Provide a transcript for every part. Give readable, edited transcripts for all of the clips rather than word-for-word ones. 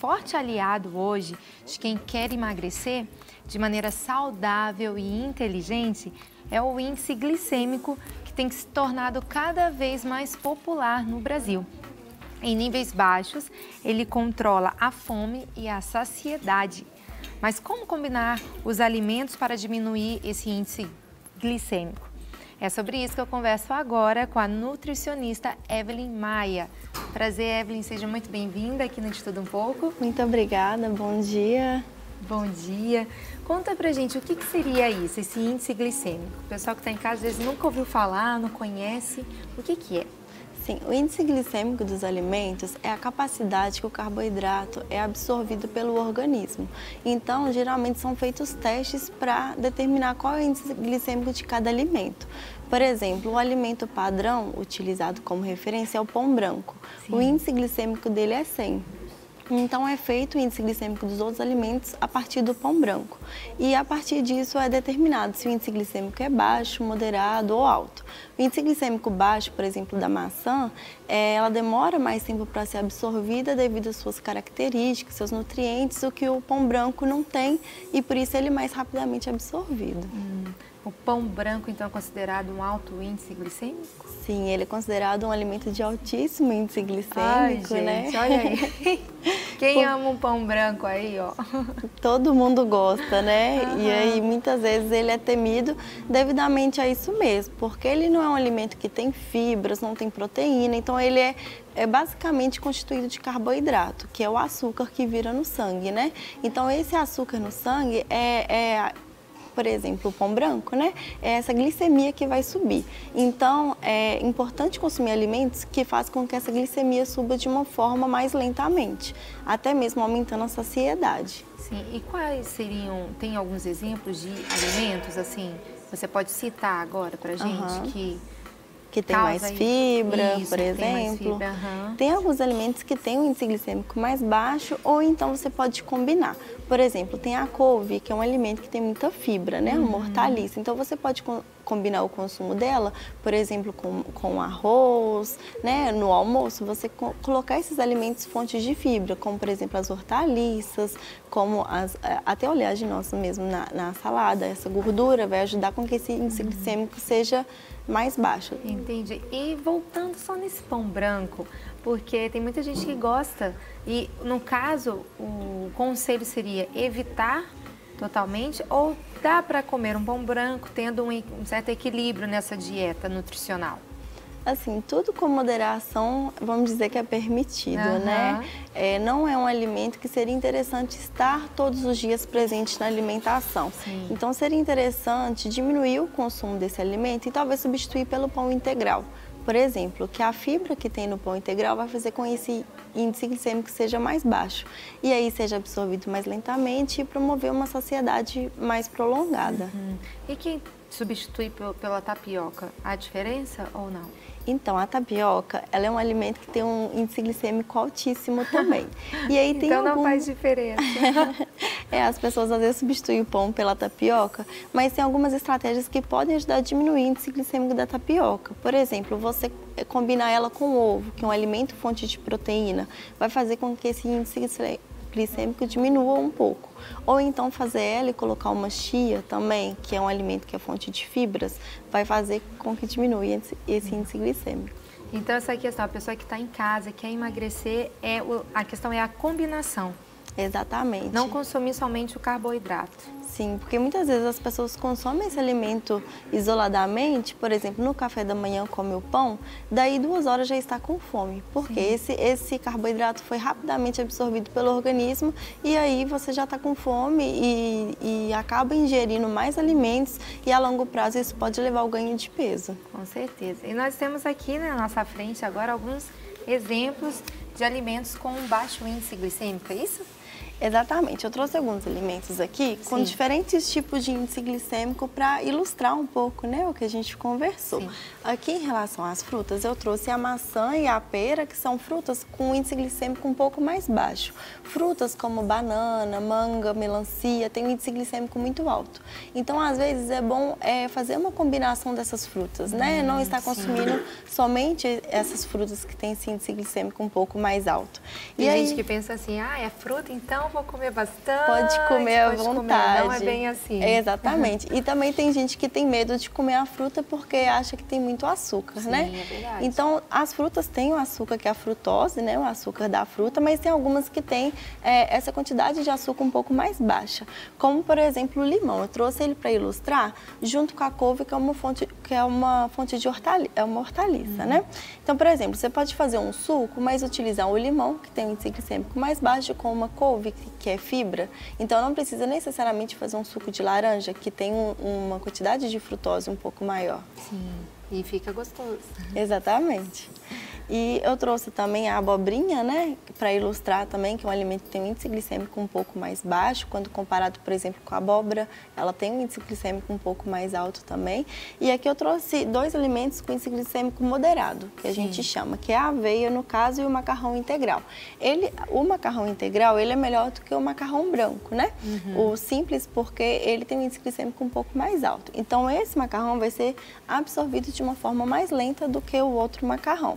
forte aliado hoje de quem quer emagrecer de maneira saudável e inteligente é o índice glicêmico, que tem se tornado cada vez mais popular no Brasil. Em níveis baixos, ele controla a fome e a saciedade. Mas como combinar os alimentos para diminuir esse índice glicêmico? É sobre isso que eu converso agora com a nutricionista Evelyn Maia. Prazer, Evelyn, seja muito bem-vinda aqui no De Tudo Um Pouco. Muito obrigada, bom dia. Bom dia. Conta pra gente o que seria isso, esse índice glicêmico. O pessoal que está em casa às vezes nunca ouviu falar, não conhece. O que é? Sim, o índice glicêmico dos alimentos é a capacidade que o carboidrato é absorvido pelo organismo. Então, geralmente são feitos testes para determinar qual é o índice glicêmico de cada alimento. Por exemplo, o alimento padrão utilizado como referência é o pão branco. Sim. O índice glicêmico dele é 100. Então, é feito o índice glicêmico dos outros alimentos a partir do pão branco. E a partir disso é determinado se o índice glicêmico é baixo, moderado ou alto. O índice glicêmico baixo, por exemplo, da maçã, ela demora mais tempo para ser absorvida devido às suas características, seus nutrientes, o que o pão branco não tem e por isso ele é mais rapidamente absorvido. O pão branco, então, é considerado um alto índice glicêmico? Sim, ele é considerado um alimento de altíssimo índice glicêmico, ai, gente, né? Olha aí. Quem ama um pão branco aí, ó? Todo mundo gosta, né? Uhum. E aí, muitas vezes, ele é temido devidamente a isso mesmo, porque ele não é um alimento que tem fibras, não tem proteína, então ele é basicamente constituído de carboidrato, que é o açúcar que vira no sangue, né? Então, esse açúcar no sangue por exemplo, o pão branco, né? É essa glicemia que vai subir. Então, é importante consumir alimentos que façam com que essa glicemia suba de uma forma mais lentamente, até mesmo aumentando a saciedade. Sim, e quais seriam, tem alguns exemplos de alimentos, assim, você pode citar agora pra gente que tem mais fibra, isso, por exemplo. Uhum. Tem alguns alimentos que têm um índice glicêmico mais baixo ou então você pode combinar. Por exemplo, tem a couve, que é um alimento que tem muita fibra, né? Uma hortaliça. Então você pode combinar o consumo dela, por exemplo, com arroz, né? No almoço, você colocar esses alimentos fontes de fibra, como por exemplo as hortaliças, como até a oleagem nossa mesmo na salada. Essa gordura vai ajudar com que esse índice glicêmico seja mais baixo. Entendi. E voltando só nesse pão branco, porque tem muita gente que gosta e, no caso, o conselho seria evitar totalmente ou dá para comer um pão branco tendo um certo equilíbrio nessa dieta nutricional? Assim, tudo com moderação, vamos dizer que é permitido, né? Não é um alimento que seria interessante estar todos os dias presente na alimentação. Sim. Então, seria interessante diminuir o consumo desse alimento e talvez substituir pelo pão integral. Por exemplo, que a fibra que tem no pão integral vai fazer com que esse índice glicêmico seja mais baixo. E aí seja absorvido mais lentamente e promover uma saciedade mais prolongada. E quem substitui pela tapioca, há diferença ou não? Então, a tapioca, ela é um alimento que tem um índice glicêmico altíssimo também. E aí tem então não faz diferença. As pessoas às vezes substituem o pão pela tapioca, mas tem algumas estratégias que podem ajudar a diminuir o índice glicêmico da tapioca. Por exemplo, você combinar ela com ovo, que é um alimento fonte de proteína, vai fazer com que esse índice glicêmico diminua um pouco. Ou então fazer ela e colocar uma chia também, que é um alimento que é fonte de fibras, vai fazer com que diminua esse índice glicêmico. Então essa questão, a pessoa que está em casa, quer emagrecer, a questão é a combinação. Exatamente. Não consumir somente o carboidrato. Sim, porque muitas vezes as pessoas consomem esse alimento isoladamente, por exemplo, no café da manhã come o pão, daí 2 horas já está com fome, porque esse carboidrato foi rapidamente absorvido pelo organismo e aí você já está com fome e acaba ingerindo mais alimentos e a longo prazo isso pode levar ao ganho de peso. Com certeza. E nós temos aqui na nossa frente agora alguns exemplos de alimentos com baixo índice glicêmico, é isso? Exatamente. Eu trouxe alguns alimentos aqui com diferentes tipos de índice glicêmico para ilustrar um pouco, né, o que a gente conversou. Sim. Aqui, em relação às frutas, eu trouxe a maçã e a pera, que são frutas com índice glicêmico um pouco mais baixo. Frutas como banana, manga, melancia, têm um índice glicêmico muito alto. Então, às vezes, é bom fazer uma combinação dessas frutas, né? Não estar consumindo somente essas frutas que têm esse índice glicêmico um pouco mais alto. Tem gente que pensa assim, é fruta, então vou comer bastante. Pode comer à vontade. Não é bem assim. Exatamente. E também tem gente que tem medo de comer a fruta porque acha que tem muito açúcar, né? Sim, é verdade. Então, as frutas têm o açúcar, que é a frutose, né? O açúcar da fruta, mas tem algumas que têm essa quantidade de açúcar um pouco mais baixa. Como, por exemplo, o limão. Eu trouxe ele para ilustrar, junto com a couve, que é uma fonte de hortaliça, né? Então, por exemplo, você pode fazer um suco, mas utilizar o limão, que tem um índice glicêmico mais baixo, com uma couve, que é fibra. Então, não precisa necessariamente fazer um suco de laranja, que tem uma quantidade de frutose um pouco maior. Sim, e fica gostoso. Exatamente. E eu trouxe também a abobrinha, né, para ilustrar também que é um alimento que tem um índice glicêmico um pouco mais baixo, quando comparado, por exemplo, com a abóbora, ela tem um índice glicêmico um pouco mais alto também. E aqui eu trouxe dois alimentos com índice glicêmico moderado, que a gente chama, que é a aveia, no caso, e o macarrão integral. O macarrão integral, ele é melhor do que o macarrão branco, né? O simples, porque ele tem um índice glicêmico um pouco mais alto. Então, esse macarrão vai ser absorvido de uma forma mais lenta do que o outro macarrão.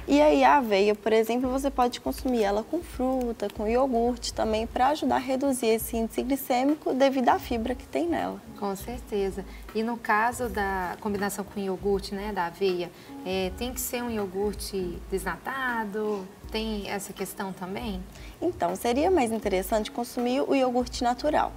E aí a aveia, por exemplo, você pode consumir ela com fruta, com iogurte também, para ajudar a reduzir esse índice glicêmico devido à fibra que tem nela. Com certeza. E no caso da combinação com iogurte, né, da aveia, tem que ser um iogurte desnatado? Tem essa questão também? Então, seria mais interessante consumir o iogurte natural.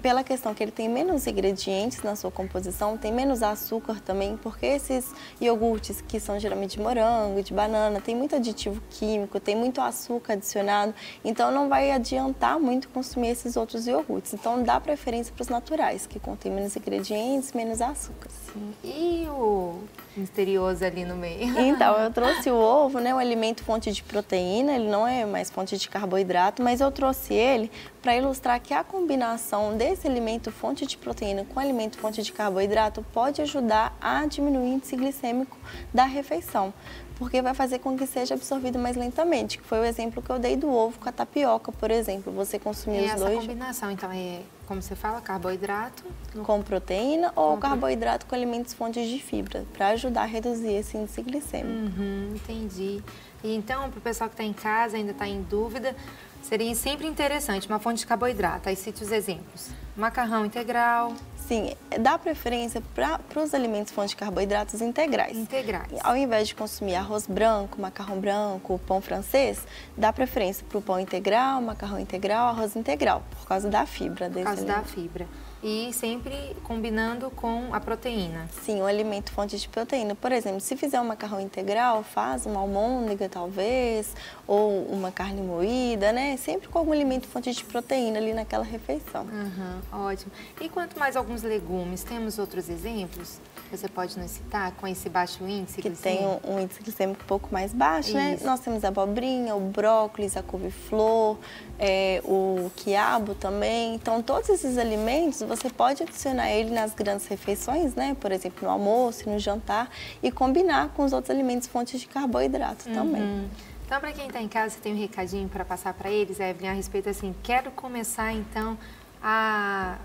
Pela questão que ele tem menos ingredientes na sua composição, tem menos açúcar também, porque esses iogurtes que são geralmente de morango, de banana, tem muito aditivo químico, tem muito açúcar adicionado, então não vai adiantar muito consumir esses outros iogurtes. Então, dá preferência para os naturais, que contêm menos ingredientes, menos açúcar. Sim. E o misterioso ali no meio? Então, eu trouxe o ovo, né, um alimento fonte de proteína, ele não é mais fonte de carboidrato, mas eu trouxe ele para ilustrar que a combinação desse alimento fonte de proteína com alimento fonte de carboidrato pode ajudar a diminuir o índice glicêmico da refeição, porque vai fazer com que seja absorvido mais lentamente, que foi o exemplo que eu dei do ovo com a tapioca, por exemplo. Você consumir os dois... Essa combinação, então, como você fala, carboidrato... com proteína ou carboidrato com alimentos fontes de fibra, para ajudar a reduzir esse índice glicêmico. Entendi. E então, para o pessoal que está em casa, ainda está em dúvida, seria sempre interessante uma fonte de carboidrato. Aí cite os exemplos. Macarrão integral. Sim, dá preferência para os alimentos fontes de carboidratos integrais. Ao invés de consumir arroz branco, macarrão branco, pão francês, dá preferência para o pão integral, macarrão integral, arroz integral, por causa da fibra desse alimento. Por causa da fibra. E sempre combinando com a proteína. Sim, o alimento fonte de proteína. Por exemplo, se fizer um macarrão integral, faz uma almôndega talvez, ou uma carne moída, né? Sempre com algum alimento fonte de proteína ali naquela refeição. Ótimo. E quanto mais alguns legumes, temos outros exemplos? Você pode nos citar com esse baixo índice glicêmico? Que tem um índice glicêmico um pouco mais baixo, né? Nós temos a abobrinha, o brócolis, a couve-flor, o quiabo também. Então, todos esses alimentos, você pode adicionar ele nas grandes refeições, né? Por exemplo, no almoço, no jantar, e combinar com os outros alimentos fontes de carboidrato também. Então, para quem está em casa, você tem um recadinho para passar para eles, Evelyn, a respeito assim, quero começar então a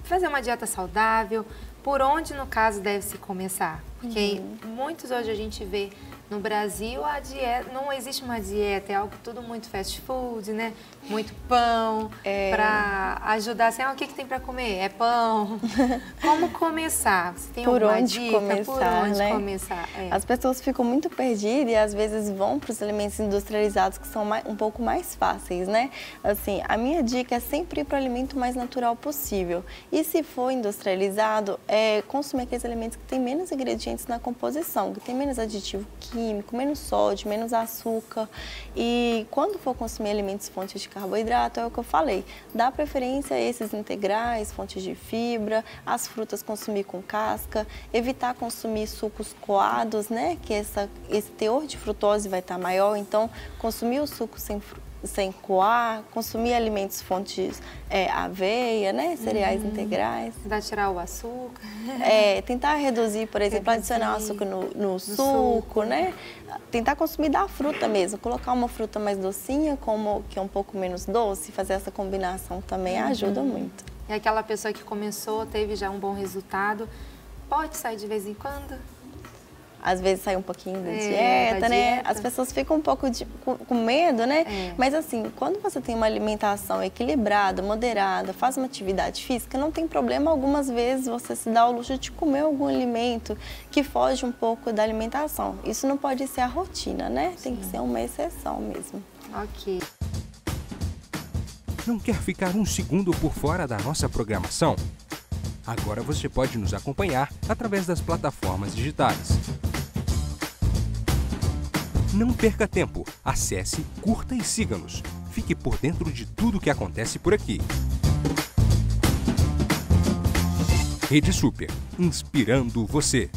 fazer uma dieta saudável. Por onde, no caso, deve-se começar? Porque muitos hoje a gente vê no Brasil, a dieta, não existe uma dieta, é algo tudo muito fast food, né? Muito pão, para ajudar, assim, o que tem para comer? É pão. Como começar? Você tem alguma dica? Por onde começar? As pessoas ficam muito perdidas e às vezes vão para os alimentos industrializados que são um pouco mais fáceis, né? Assim, a minha dica é sempre ir para o alimento mais natural possível. E se for industrializado, consumir aqueles alimentos que têm menos ingredientes na composição, que tem menos aditivo químico, menos sódio, menos açúcar. E quando for consumir alimentos fontes de carboidrato, é o que eu falei, dá preferência a esses integrais, fontes de fibra, as frutas consumir com casca, evitar consumir sucos coados, né, que esse teor de frutose vai estar maior, então consumir o suco sem coar, consumir alimentos fontes aveia, né? Cereais integrais. Tentar tirar o açúcar. Tentar reduzir, por exemplo, adicionar o açúcar no suco, né? Tentar consumir da fruta mesmo, colocar uma fruta mais docinha, que é um pouco menos doce, fazer essa combinação também ajuda muito. E aquela pessoa que começou, teve já um bom resultado, pode sair de vez em quando? Às vezes sai um pouquinho da dieta, né? As pessoas ficam um pouco com medo, né? Mas assim, quando você tem uma alimentação equilibrada, moderada, faz uma atividade física, não tem problema algumas vezes você se dá o luxo de comer algum alimento que foge um pouco da alimentação. Isso não pode ser a rotina, né? Sim. Tem que ser uma exceção mesmo. Ok. Não quer ficar um segundo por fora da nossa programação? Agora você pode nos acompanhar através das plataformas digitais. Não perca tempo, acesse, curta e siga-nos. Fique por dentro de tudo o que acontece por aqui. Rede Super, inspirando você.